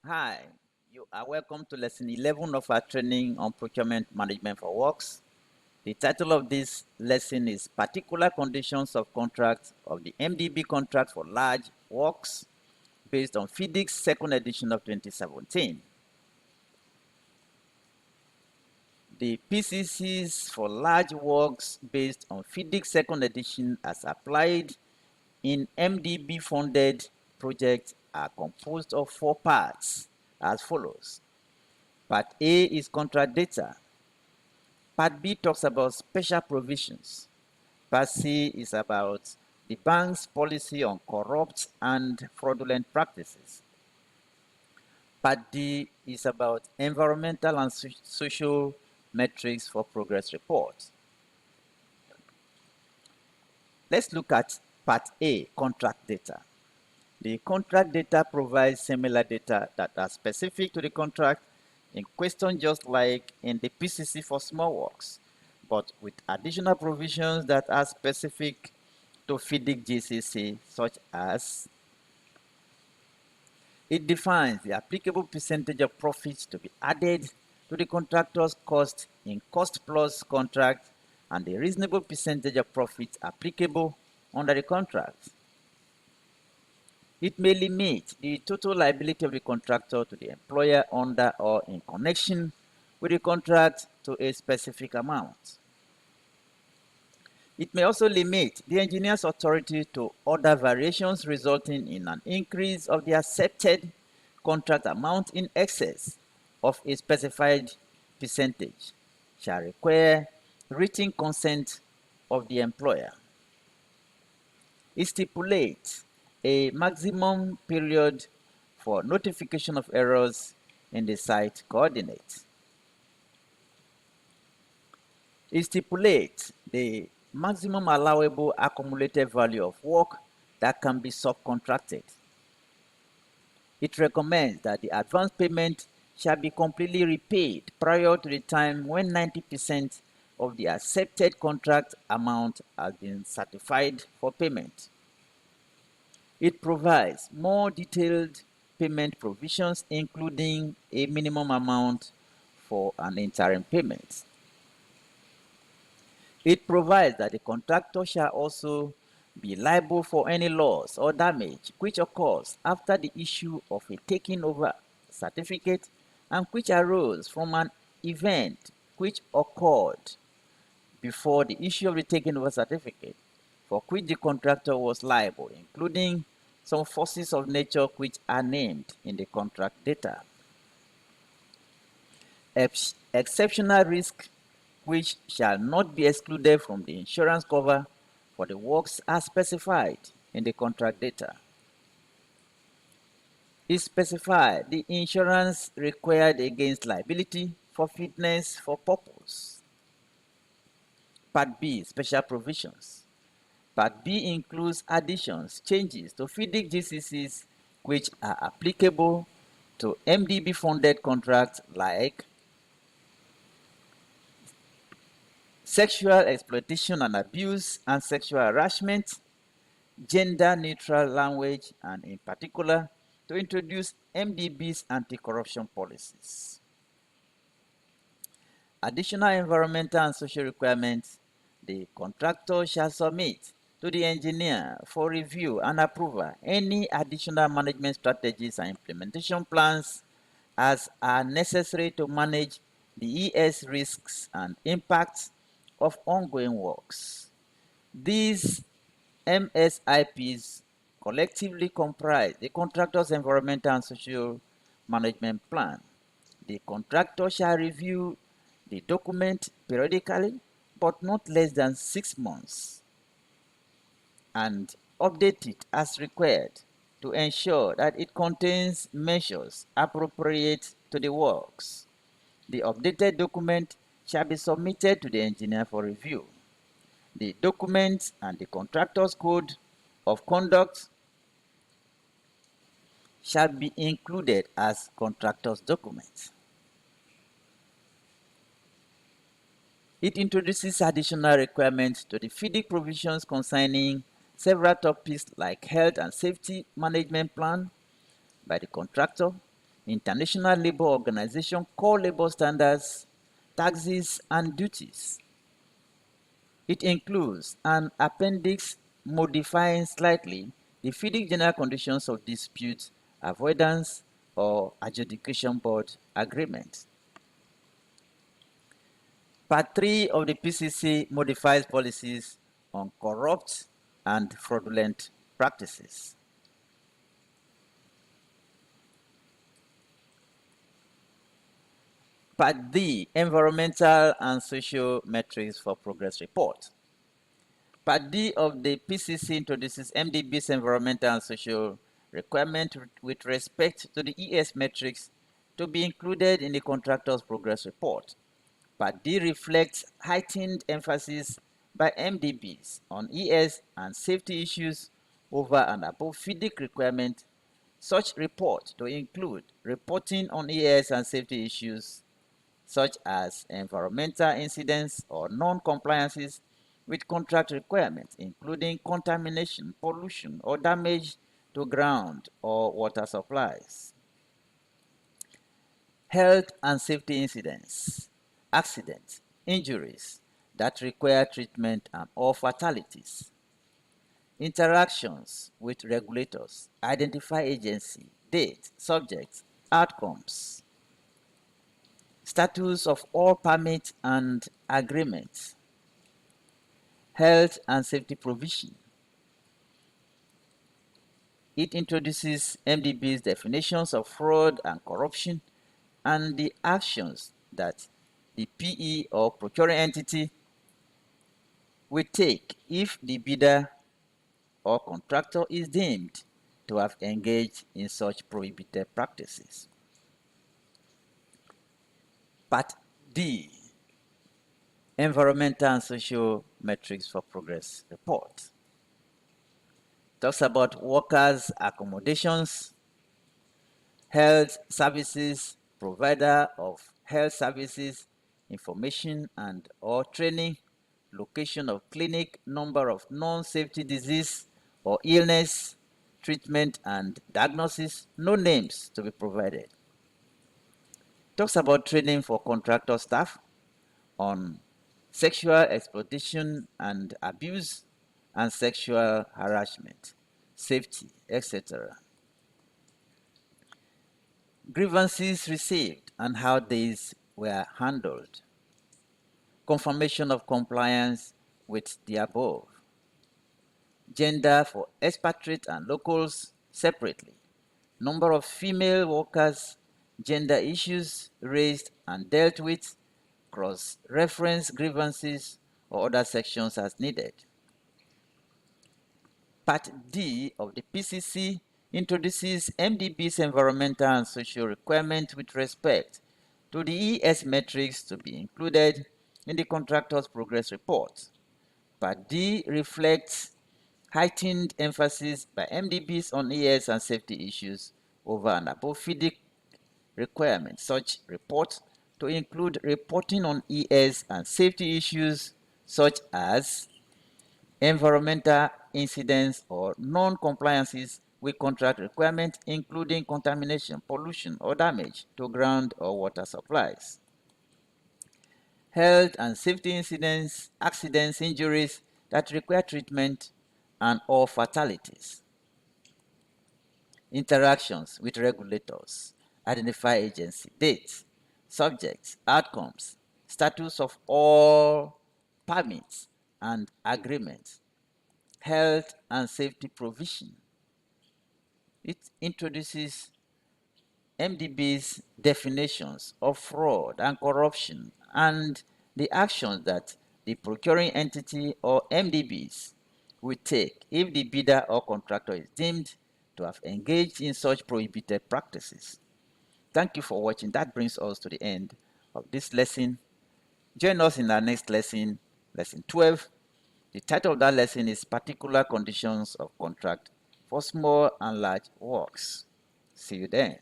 Hi, you are welcome to lesson 11 of our training on procurement management for works. The title of this lesson is Particular Conditions of Contract of the MDB Contract for Large Works based on FIDIC's second edition of 2017. The PCCs for large works based on FIDIC's second edition as applied in MDB funded projects are composed of four parts as follows. Part A is contract data. Part B talks about special provisions. Part C is about the bank's policy on corrupt and fraudulent practices. Part D is about environmental and social metrics for progress reports. Let's look at Part A, contract data. The contract data provides similar data that are specific to the contract in question, just like in the PCC for small works, but with additional provisions that are specific to FIDIC GCC, such as it defines the applicable percentage of profits to be added to the contractor's cost in cost plus contract and the reasonable percentage of profits applicable under the contract. It may limit the total liability of the contractor to the employer under or in connection with the contract to a specific amount. It may also limit the engineer's authority to order variations resulting in an increase of the accepted contract amount in excess of a specified percentage, shall require written consent of the employer. It stipulates a maximum period for notification of errors in the site coordinates. It stipulates the maximum allowable accumulated value of work that can be subcontracted. It recommends that the advance payment shall be completely repaid prior to the time when 90% of the accepted contract amount has been certified for payment. It provides more detailed payment provisions, including a minimum amount for an interim payment. It provides that the contractor shall also be liable for any loss or damage which occurs after the issue of a taking over certificate and which arose from an event which occurred before the issue of the taking over certificate, for which the contractor was liable, including some forces of nature which are named in the contract data. Exceptional risk which shall not be excluded from the insurance cover for the works as specified in the contract data. It specifies the insurance required against liability for fitness for purpose. Part B, special provisions. Part B includes additions, changes to FIDIC GCCs which are applicable to MDB funded contracts like sexual exploitation and abuse and sexual harassment, gender neutral language, and in particular to introduce MDB's anti-corruption policies. Additional environmental and social requirements the contractor shall submit to the engineer for review and approval any additional management strategies and implementation plans as are necessary to manage the ES risks and impacts of ongoing works. These MSIPs collectively comprise the contractor's environmental and social management plan. The contractor shall review the document periodically, but not less than 6 months, and update it as required to ensure that it contains measures appropriate to the works. The updated document shall be submitted to the engineer for review. The document and the contractor's code of conduct shall be included as contractor's documents. It introduces additional requirements to the FIDIC provisions concerning several topics like health and safety management plan by the contractor, International Labour Organization core labor standards, taxes, and duties. It includes an appendix modifying slightly the FIDIC general conditions of dispute avoidance or adjudication board agreement. Part 3 of the PCC modifies policies on corrupt and fraudulent practices. Part D, Environmental and Social Metrics for Progress Report. Part D of the PCC introduces MDB's environmental and social requirement with respect to the ES metrics to be included in the contractor's progress report. Part D reflects heightened emphasis by MDBs on ES and safety issues over and above FIDIC requirement. Such report to include reporting on ES and safety issues such as environmental incidents or non-compliances with contract requirements, including contamination, pollution, or damage to ground or water supplies. Health and safety incidents, accidents, injuries that require treatment and or fatalities. Interactions with regulators, identify agency, date, subjects, outcomes. Status of all permits and agreements. Health and safety provision. It introduces MDB's definitions of fraud and corruption and the actions that the PE or procuring entity will take if the bidder or contractor is deemed to have engaged in such prohibited practices. Part D, Environmental and Social Metrics for Progress Report. Talks about workers' accommodations, health services, provider of health services, information and or training, location of clinic, number of non-safety disease or illness, treatment and diagnosis, no names to be provided. Talks about training for contractor staff on sexual exploitation and abuse and sexual harassment, safety, etc. Grievances received and how these were handled. Confirmation of compliance with the above. Gender for expatriate and locals separately. Number of female workers, gender issues raised and dealt with, cross-reference grievances or other sections as needed. Part D of the PCC introduces MDB's environmental and social requirements with respect to the ES metrics to be included in the contractor's progress report. Part D reflects heightened emphasis by MDBs on ES and safety issues over and above FIDIC requirements. Such report to include reporting on ES and safety issues such as environmental incidents or non-compliances with contract requirements, including contamination, pollution, or damage to ground or water supplies. Health and safety incidents, accidents, injuries that require treatment and or fatalities. Interactions with regulators, identify agency, dates, subjects, outcomes, status of all permits and agreements, health and safety provision. It introduces MDB's definitions of fraud and corruption and the actions that the procuring entity or MDBs will take if the bidder or contractor is deemed to have engaged in such prohibited practices. Thank you for watching. That brings us to the end of this lesson. Join us in our next lesson, lesson 12. The title of that lesson is Particular Conditions of Contract for Small and Large Works. See you then.